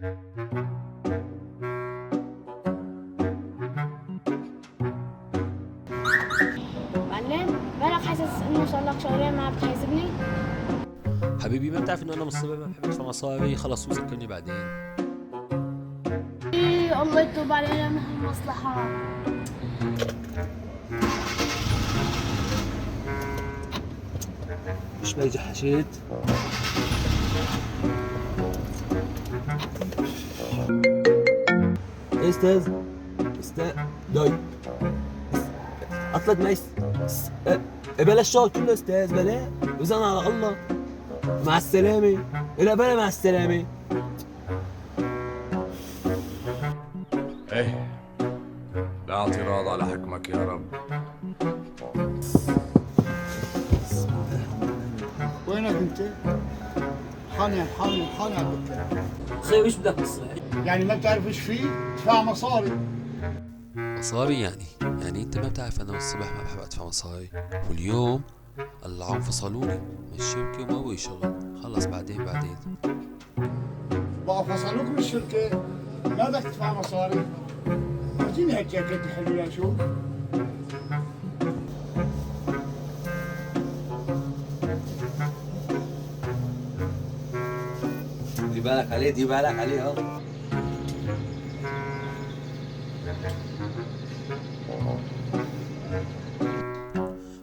معلم، بالك حاسس انه صار لك شهرين ما بتحاسبني؟ حبيبي ما بتعرف انه انا من الصبح ما بحب ادفع مصاري؟ خلص وذكرني بعدين. إيه الله يتوب علينا من هالمصلحة. مش ما جحشت. ايه استاذ داي اطلق معي بلا الشغل كله استاذ بلا وزن على الله. مع السلامة. لا بلا مع السلامة. ايه، لا اعتراض على حكمك يا رب. وينك انت؟ حاني عم بتكلم. خير ايش بدك بالصبح؟ يعني ما بتعرف ايش فيه؟ ادفع مصاري. مصاري يعني انت ما بتعرف انا من الصبح ما بحب ادفع مصاري، واليوم العون فصلوني من الشركة وما بغي شغل. خلص بعدين. بقى فصلوك من الشركة، ما بدك تدفع مصاري. ورجيني هيك جاكيت حلو لاشوف. دي بالك عليه ها.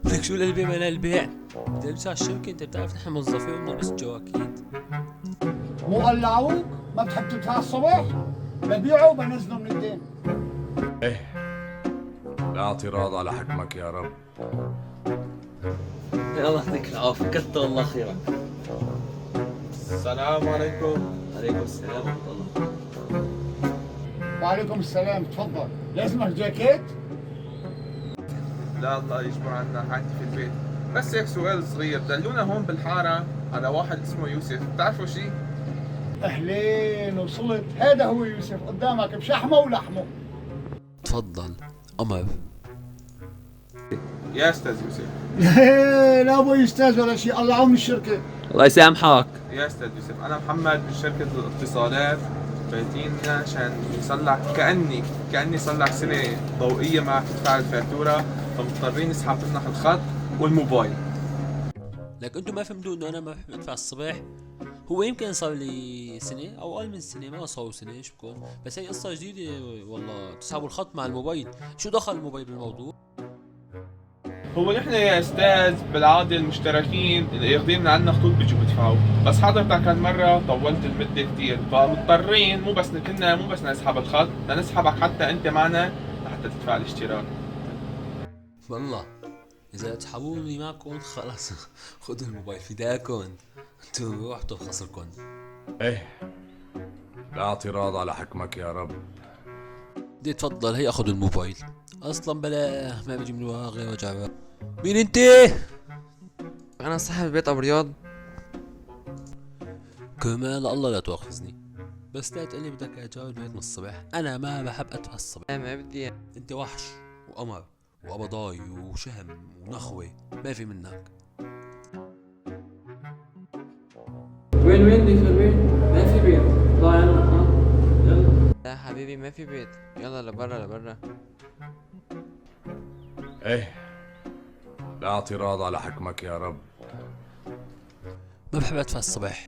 لك شو للبيع ما للبيع؟ تلبس على الشركة، انت بتعرف نحن موظفين وبنلبس جواكيت. مو قلعوك؟ ما بتحب تدفع الصبح؟ ببيعه وبنزله من الدين. ايه، لا اعتراض على حكمك يا رب. الله يعطيك العافية، كتر الله خيرك. السلام عليكم. عليكم السلام ورحمة الله. وعليكم السلام، تفضل. لازمك جاكيت؟ لا الله يجبر عنا حاجتي في البيت. بس هيك سؤال صغير، دلونا هون بالحارة على واحد اسمه يوسف، بتعرفوا شي؟ اهلين وصلت، هذا هو يوسف قدامك بشحمه ولحمه. تفضل قمر. يا استاذ يوسف. لا ابو استاذ ولا شيء، قلعوه من الشركة. الله يسامحك. يا استاذ يوسف، انا محمد من شركة الاتصالات، فايتينا عشان نصلح كأني صلح سنة ضوئية ما تدفع الفاتورة، فمضطرين نسحب منك الخط والموبايل. لك انتم ما فهمتوا انه انا ما بحب ادفع الصبح؟ هو يمكن صار لي سنة او اقل من سنة، ما صار سنة، ايش بكون؟ بس هي قصة جديدة والله، تسحبوا الخط مع الموبايل. شو دخل الموبايل بالموضوع؟ هو نحن يا استاذ بالعاده المشتركين اللي ياخذين عنا خطوط بيجوا بدفعوا، بس حضرتك هالمره طولت المده كثير، فمضطرين مو بس نسحب الخط، لنسحبك حتى انت معنا لحتى تدفع الاشتراك. والله اذا تسحبوني معكم خلاص خذوا الموبايل فداكم، انتوا روحتوا خسركم. ايه، لا اعتراض على حكمك يا رب. دي تفضل، هي اخذوا الموبايل، اصلا بلا ما بيجي من وراه غير وجع باب. مين انت؟ انا صاحب البيت ابو رياض. كمان الله لا تواخذني، بس لا تقلي بدك اجاوب البيت من الصبح، انا ما بحب ادفع الصبح. لا ما بدي. انت وحش وقمر وقبضاي وشهم ونخوة، ما في منك. وين ديك البيت؟ ما في بيت، ضايع عنك ها؟ يلا. لا حبيبي ما في بيت، يلا لبرا. ايه، لا اعتراض على حكمك يا رب. ما بحب ادفع الصبح.